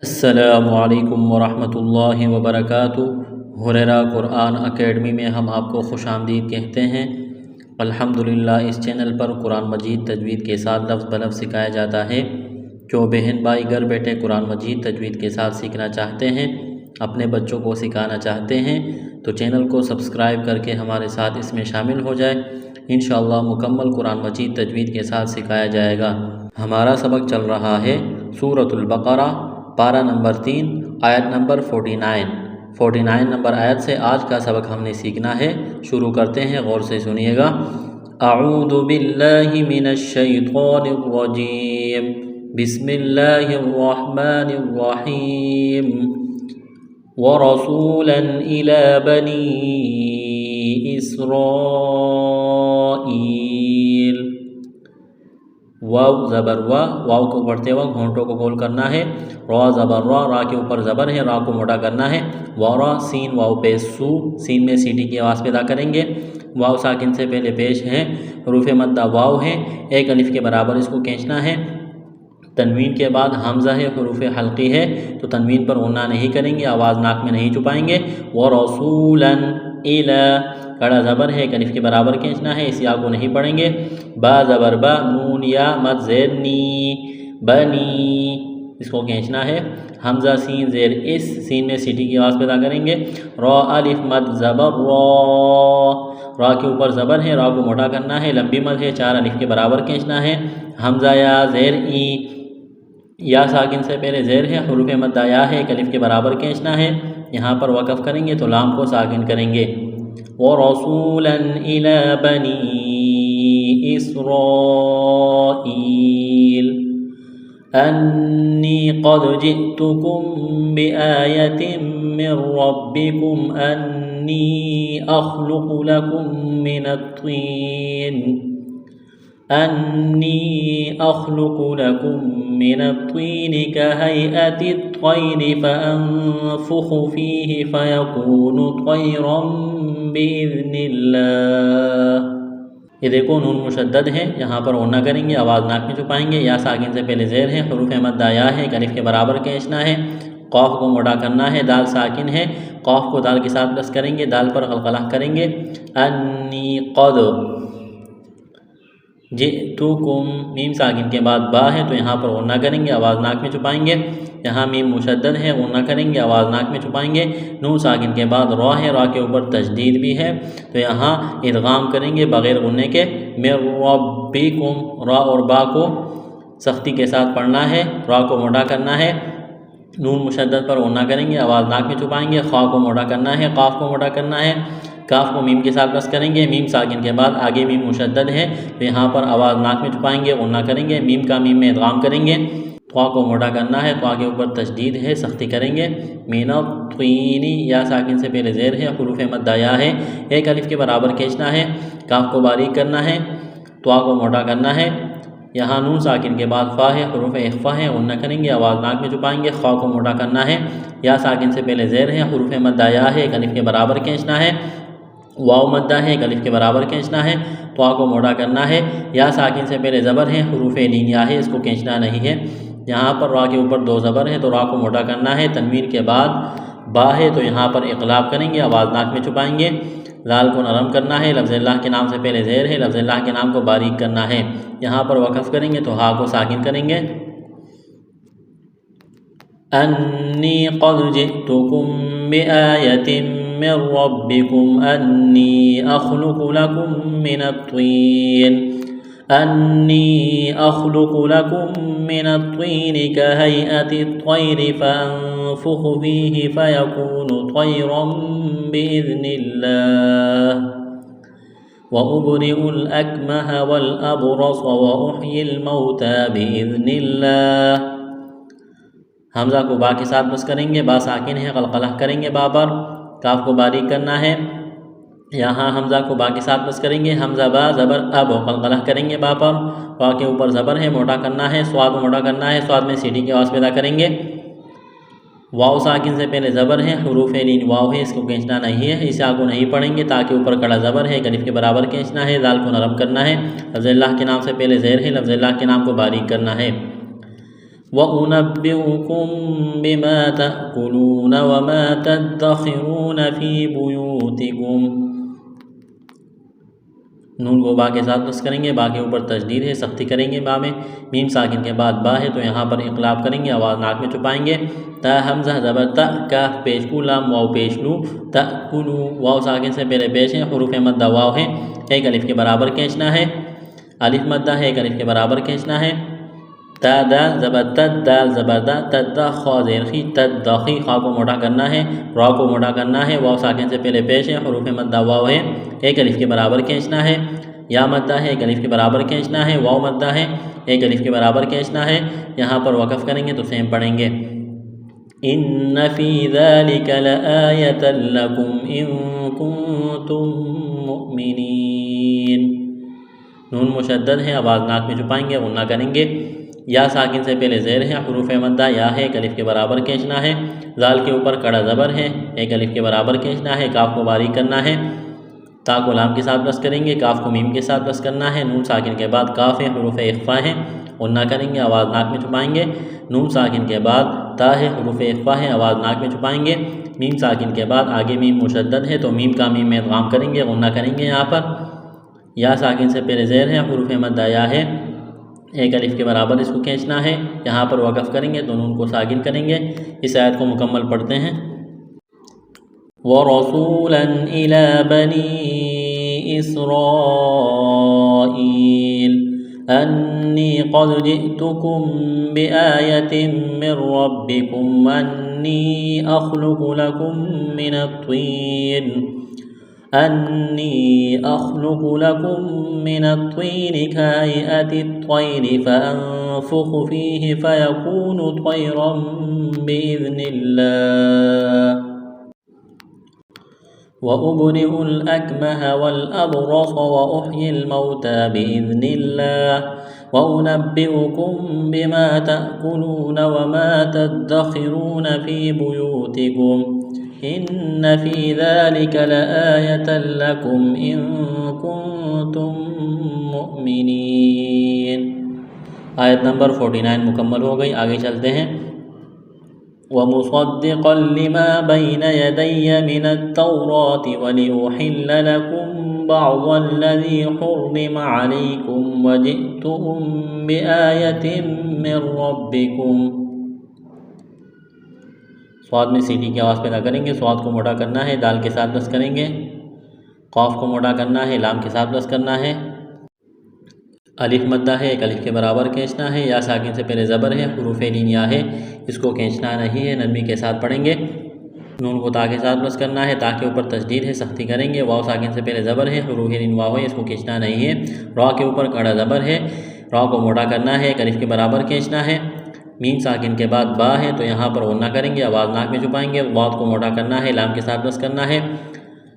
السلام علیکم ورحمۃ اللہ وبرکاتہ۔ ہریرہ قرآن اکیڈمی میں ہم آپ کو خوش آمدید کہتے ہیں۔ الحمدللہ اس چینل پر قرآن مجید تجوید کے ساتھ لفظ بلفظ سکھایا جاتا ہے۔ جو بہن بھائی گھر بیٹھے قرآن مجید تجوید کے ساتھ سیکھنا چاہتے ہیں، اپنے بچوں کو سکھانا چاہتے ہیں تو چینل کو سبسکرائب کر کے ہمارے ساتھ اس میں شامل ہو جائے۔ انشاءاللہ مکمل قرآن مجید تجوید کے ساتھ سکھایا جائے گا۔ ہمارا سبق چل رہا ہے سورۃ البقرہ، پارہ نمبر 3، آیت نمبر 49 نمبر آیت سے آج کا سبق ہم نے سیکھنا ہے۔ شروع کرتے ہیں، غور سے سنیے گا۔ اعوذ باللہ من الشیطان الرجیم، بسم اللہ الرحمن الرحیم۔ ورسولا الی بنی اسرائیل۔ واو زبر وا، واو کو پڑھتے وقت ہونٹوں کو گول کرنا ہے۔ را زبر را، را کے اوپر زبر ہے، را کو موٹا کرنا ہے۔ ورا سین واو پیش سو، سین میں سیٹی کی آواز پیدا کریں گے۔ واو ساکن سے پہلے پیش ہے، حروف مدہ واو ہے، ایک الف کے برابر اس کو کھینچنا ہے۔ تنوین کے بعد حمزہ ہے، حروف حلقی ہے تو تنوین پر غنہ نہیں کریں گے، آواز ناک میں نہیں چھپائیں گے۔ ورسولا الی، کڑا زبر ہے، ایک الف کے برابر کھینچنا ہے، اس یا کو نہیں پڑھیں گے۔ با زبر با، نون یا مد زیر نی، بنی، اس کو کھینچنا ہے۔ حمزہ سین زیر اس، سین میں سیٹی کی آواز پیدا کریں گے۔ را الف مد زبر را، را کے اوپر زبر ہے، را کو موٹا کرنا ہے، لمبی مد ہے، 4 الف کے برابر کھینچنا ہے۔ حمزہ یا زیر ای، یا ساکن سے پہلے زیر ہے، حروف مدہ یا ہے، ایک الف کے برابر کھینچنا ہے۔ یہاں پر وقف کریں گے تو لام کو ساکن کریں گے۔ وَرَسُولًا إِلَى بَنِي إِسْرَائِيلَ أَنِّي قَدْ جِئْتُكُم بِآيَةٍ مِّن رَّبِّكُمْ أَنِّي أَخْلُقُ لَكُم من الطين كهيئة الطير فأنفخ فيه فيكون طيرا بإذن الله۔ یہ دیکھو نون مشدد ہے، یہاں پر غنہ کریں گے، آواز ناک میں چھپائیں گے۔ یا ساکن سے پہلے زیر ہے، حروف مدہ یا ہے، ایک الف کے برابر کھینچنا ہے۔ قاف کو موٹا کرنا ہے، دال ساکن ہے، قاف کو دال کے ساتھ پلس کریں گے، دال پر قلقلہ کریں گے۔ انی قد جئتکم، میم ساکن کے بعد با ہے تو یہاں پر غنہ کریں گے، آواز ناک میں چھپائیں گے۔ یہاں میم مشدد ہے، غنہ کریں گے، آواز ناک میں چھپائیں گے۔ نون ساکن کے بعد را ہے، را کے اوپر تشدید بھی ہے تو یہاں ادغام کریں گے بغیر غنے کے۔ من ربکم، را اور با کو سختی کے ساتھ پڑھنا ہے، را کو موٹا کرنا ہے، نون مشدد پر غنہ کریں گے، آواز ناک میں چھپائیں گے۔ خا کو موٹا کرنا ہے، قاف کو موٹا کرنا ہے، کاف کو میم کے ساتھ بس کریں گے۔ میم ساکن کے بعد آگے میم مشدد ہے تو یہاں پر آواز ناک میں چھپائیں گے، غنہ کریں گے، میم کا میم میں ادغام کریں گے۔ طا کو موٹا کرنا ہے، طا کے اوپر تشدید ہے، سختی کریں گے۔ من الطین، یا ساکن سے پہلے زیر ہے، حروف مدہ یا ہے، ایک الف کے برابر کھینچنا ہے، کاف کو باریک کرنا ہے، طا کو موٹا کرنا ہے۔ یہاں نون ساکن کے بعد فا ہے، حروف اخفا ہے، غنہ کریں گے، آواز ناک میں چھپائیں گے۔ خا کو موٹا کرنا ہے، یا ساکن سے پہلے زیر ہے، حروف مدہ یا ہے، ایک الف کے برابر کھینچنا ہے۔ واو مدہ ہے، ایک الف کے برابر کھینچنا ہے، طا کو موٹا کرنا ہے۔ یا ساکن سے پہلے زبر ہے، حروف لین یا ہے، اس کو کھینچنا نہیں ہے۔ یہاں پر را کے اوپر 2 زبر ہے تو را کو موٹا کرنا ہے۔ تنوین کے بعد با ہے تو یہاں پر اقلاب کریں گے، آواز ناک میں چھپائیں گے۔ لال کو نرم کرنا ہے، لفظ اللہ کے نام سے پہلے زیر ہے، لفظ اللہ کے نام کو باریک کرنا ہے۔ یہاں پر وقف کریں گے تو ہا کو ساکن کریں گے۔ انی قد جئتکم بآیۃ من ربکم انی اخلق لکم من الطین کہیئۃ الطیر فانفخ فیہ فیکون طیرا بإذن اللہ وأبرئ الأكمه والأبرص وأحيي الموتى بإذن اللہ۔ حمزہ کو با کے ساتھ بس کریں گے، با ساکن ہے، قلقلہ کریں گے با پر، کاف کو باریک کرنا ہے۔ یہاں حمزہ کو با کے ساتھ بس کریں گے، حمزہ با زبر اب، قلقلہ کریں گے با پر، با کے اوپر زبر ہے، موٹا کرنا ہے، سواد موٹا کرنا ہے، سواد میں سیٹی کی آواز پیدا کریں گے۔ واو ساکن سے پہلے زبر ہے، حروف لین واو ہے، اس کو کھینچنا نہیں ہے، اس کو نہیں پڑھیں گے تاکہ اوپر کڑا زبر ہے، ایک الف کے برابر کھینچنا ہے، دال کو نرم کرنا ہے، لفظ اللہ کے نام سے پہلے زیر ہے، لفظ اللہ کے نام کو باریک کرنا ہے۔ وَأُنَبِّئُكُم بِمَا تَأْكُلُونَ وَمَا تَدَّخِرُونَ فِي بُيُوتِكُم۔ نون کو با کے ساتھ بس کریں گے، با کے اوپر تشدید ہے، سختی کریں گے با میں۔ میم ساکن کے بعد با ہے تو یہاں پر انقلاب کریں گے، آواز ناک میں چھپائیں گے۔ تا حمزہ زبر تا، کاف پیش کو، لام واو پیش لو، تأکلو، واو ساکن سے پہلے پیش ہے، حروف مدہ واو ہے، ایک الف کے برابر کھینچنا ہے، الف مدہ ہے، ایک الف کے برابر کھینچنا ہے۔ تا دال زبر تد، دال زبر دا، تدا خا زیر خی، تدخی، خا کو موٹا کرنا ہے، را کو موٹا کرنا ہے، واو ساکن سے پہلے پیش ہے، حروف مدہ واو ہے، ایک الف کے برابر کھینچنا ہے۔ یا مدہ ہے، ایک الف کے برابر کھینچنا ہے، واو مدہ ہے، ایک الف کے برابر کھینچنا ہے۔ یہاں پر وقف کریں گے تو سیم پڑھیں گے، ان فی ذلک لآیۃ لکم ان کنتم مؤمنین۔ نون مشدد ہے، آواز ناک میں چھپائیں گے، غنہ کریں گے۔ یا ساکن سے پہلے زیر ہے، حروف مدہ یا ہے، ایک الف کے برابر کھینچنا ہے، زال کے اوپر کڑا زبر ہے، ایک الف کے برابر کھینچنا ہے، کاف کو باریک کرنا ہے، تا کو لام کے ساتھ بس کریں گے، کاف کو میم کے ساتھ بس کرنا ہے، نون ساکن کے بعد کاف ہے، حروف اخفا ہے، غنہ کریں گے، آواز ناک میں چھپائیں گے۔ نون ساکن کے بعد تا ہے، حروف اخفا ہے، آواز ناک میں چھپائیں گے۔ میم ساکن کے بعد آگے میم مشدد ہے تو میم کا میم میں ادغام کریں گے، غنہ کریں گے یہاں پر۔ یا ساکن سے پہلے زیر ہے، حروف مدہ یا ہے، ایک الف کے برابر اس کو کھینچنا ہے، یہاں پر وقف کریں گے تو نون کو ساکن کریں گے۔ اس آیت کو مکمل پڑھتے ہیں، وَرَسُولًا إِلَى بَنِي إِسْرَائِيلَ أَنِّي قَدْ جِئْتُكُم بِآيَةٍ مِّن رَّبِّكُمْ أَنِّي أَخْلُقُ لَكُم مِّنَ الطِّينِ كَهَيْئَةِ الطَّيْرِ فَأَنفُخُ فِيهِ فَيَكُونُ طَيْرًا بِإِذْنِ اللَّهِ وَأُبْرِئُ الْأَكْمَهَ وَالْأَبْرَصَ وَأُحْيِي الْمَوْتَىٰ بِإِذْنِ اللَّهِ وَأُنَبِّئُكُم بِمَا تَأْكُلُونَ وَمَا تَدَّخِرُونَ فِي بُيُوتِكُمْ إِنَّ فِي ذَلِكَ لَآيَةً لَّكُمْ إِن كُنتُم مُّؤْمِنِينَ۔ آیت نمبر 49 مکمل ہو گئی، آگے چلتے ہیں۔ وَمُصَدِّقًا لِّمَا بَيْنَ يَدَيَّ مِنَ التَّوْرَاةِ وَلِأُحِلَّ لَكُم بَعْضَ الَّذِي حُرِّمَ عَلَيْكُمْ وَجِئْتُكُم بِآيَةٍ مِّن رَّبِّكُمْ۔ صاد میں سیٹی کی آواز پیدا کریں گے، صاد کو موٹا کرنا ہے، دال کے ساتھ بس کریں گے، قاف کو موٹا کرنا ہے، لام کے ساتھ بس کرنا ہے، الف مدہ ہے، ایک الف کے برابر کھینچنا ہے، یا ساکن سے پہلے زبر ہے، حروف لینیا ہے، اس کو کھینچنا نہیں ہے، نرمی کے ساتھ پڑھیں گے۔ نون کو تا کے ساتھ بس کرنا ہے، تا کے اوپر تشدید ہے، سختی کریں گے۔ واو ساکن سے پہلے زبر ہے، حروف لین واو ہے، اس کو کھینچنا نہیں ہے۔ را کے اوپر کڑا زبر ہے، را کو موٹا کرنا ہے، ایک الف کے برابر کھینچنا ہے۔ میم ساکن کے بعد با ہے تو یہاں پر غنہ کریں گے، آواز ناک میں چھپائیں گے، واو کو موٹا کرنا ہے، لام کے ساتھ بس کرنا ہے۔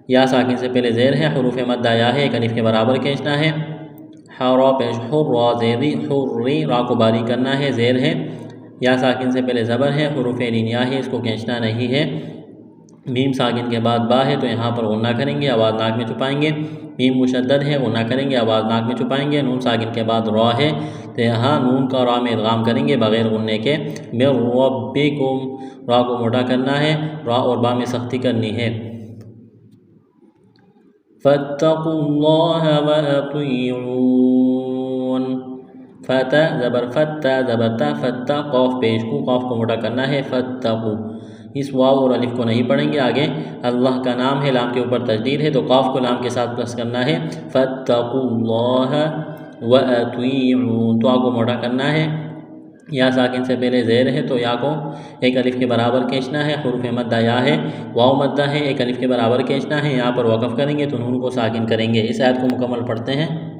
یا ساکن سے پہلے زیر ہے، حروف مدہ یا ہے، ایک الف کے برابر کھینچنا ہے، را پیش حر، را زیری، حری، را کو باریک کرنا ہے، زیر ہے۔ یا ساکن سے پہلے زبر ہے، حروف لینیا ہے، اس کو کھینچنا نہیں ہے۔ میم ساکن کے بعد با ہے تو یہاں پر غنہ کریں گے، آواز ناک میں چھپائیں گے۔ میم مشدد ہے، غنہ کریں گے، آواز ناک میں چھپائیں گے۔ نون ساکن کے بعد را ہے تو یہاں نون کا را میں ادغام کریں گے بغیر غننے کے، مِن رَّبِّکُم، را کو موٹا کرنا ہے، را اور با میں سختی کرنی ہے۔ فَاتَّقُوا اللَّهَ وَأَطِیعُونِ، فتح زبر فتح زبر تا، فتح قاف پیش کو، قاف کو موٹا کرنا ہے، فتقو، اس واو اور الف کو نہیں پڑھیں گے۔ آگے اللہ کا نام ہے، لام کے اوپر تشدید ہے تو قاف کو لام کے ساتھ پلس کرنا ہے، فَاتَّقُوا اللَّهَ وَأَطِیعُونِ، تو کو موٹا کرنا ہے۔ یا ساکن سے پہلے زیر ہے تو یا کو ایک الف کے برابر کھینچنا ہے، حروف مدہ یا ہے، واو مدہ ہے، ایک الف کے برابر کھینچنا ہے، یہاں پر وقف کریں گے تو نون کو ساکن کریں گے۔ اس آیت کو مکمل پڑھتے ہیں،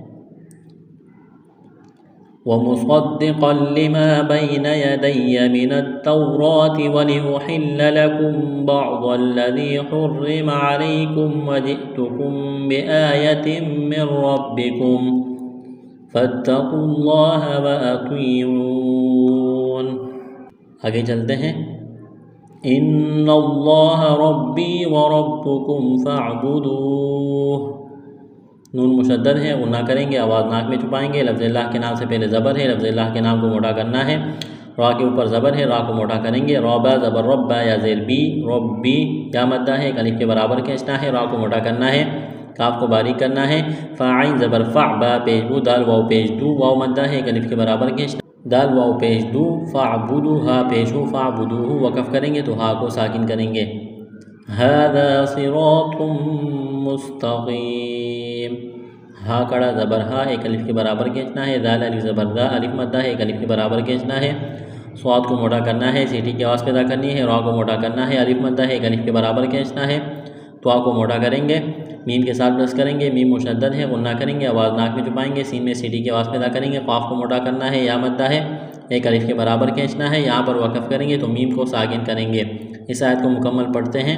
وَمُصَدِّقًا لِّمَا بَيْنَ يَدَيَّ مِنَ التَّوْرَاةِ وَلِأُحِلَّ لَكُم بَعْضَ الَّذِي حُرِّمَ عَلَيْكُمْ وَجِئْتُكُم بِآيَةٍ مِّن رَّبِّكُمْ فَاتَّقُوا اللَّهَ وَأَطِیعُونِ۔ آگے چلتے ہیں، إِنَّ اللَّهَ رَبِّي وَرَبُّكُمْ فَاعْبُدُوهُ، نون مشدد ہے، غنہ کریں گے، آواز ناک میں چھپائیں گے۔ لفظ اللہ کے نام سے پہلے زبر ہے، لفظ اللہ کے نام کو موٹا کرنا ہے، را کے اوپر زبر ہے، را کو موٹا کریں گے، ربا زبر ربا یا زیر بی ربی، یا مدہ ہے، ایک الف کے برابر کھینچنا ہے، را کو موٹا کرنا ہے، کاف کو باریک کرنا ہے، فاعین زبر فع با پیش بو دال واو پیش دو، واو مدہ ہے، ایک الف کے برابر کھینچنا ہے، دال واو پیش دو، فعبدو ہا پیش ہو، فعبدوہ وقف کریں گے تو ہا کو ساکن کریں گے، ھذا صراط مستقیم، ہا کڑا زبر ہا، ایک الف کے برابر کھینچنا ہے، دال الف زبر دا، الف مدہ ہے، ایک الف کے برابر کھینچنا ہے، صاد کو موٹا کرنا ہے، سیٹی کی آواز پیدا کرنی ہے، را کو موٹا کرنا ہے، الف مدہ ہے، ایک الف کے برابر کھینچنا ہے، تو کو موٹا کریں گے، میم کے ساتھ پلس کریں گے، میم مشدد ہے، غنہ کریں گے، آواز ناک میں چھپائیں گے، سین میں سیٹی کی آواز پیدا کریں گے، قاف کو موٹا کرنا ہے، یا مدہ ہے، ایک الف کے برابر کھینچنا ہے، یہاں پر وقف کریں گے تو میم کو ساکن کریں گے۔ اس آیت کو مکمل پڑھتے ہیں،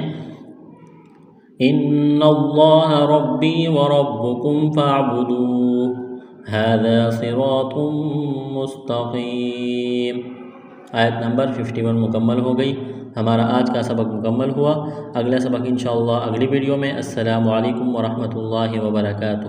ان اللہ ربی وربکم فاعبدوہ ھذا صراط مستقیم۔ آیت نمبر 51 مکمل ہو گئی، ہمارا آج کا سبق مکمل ہوا، اگلا سبق انشاءاللہ اگلی ویڈیو میں۔ السلام علیکم ورحمۃ اللہ وبرکاتہ۔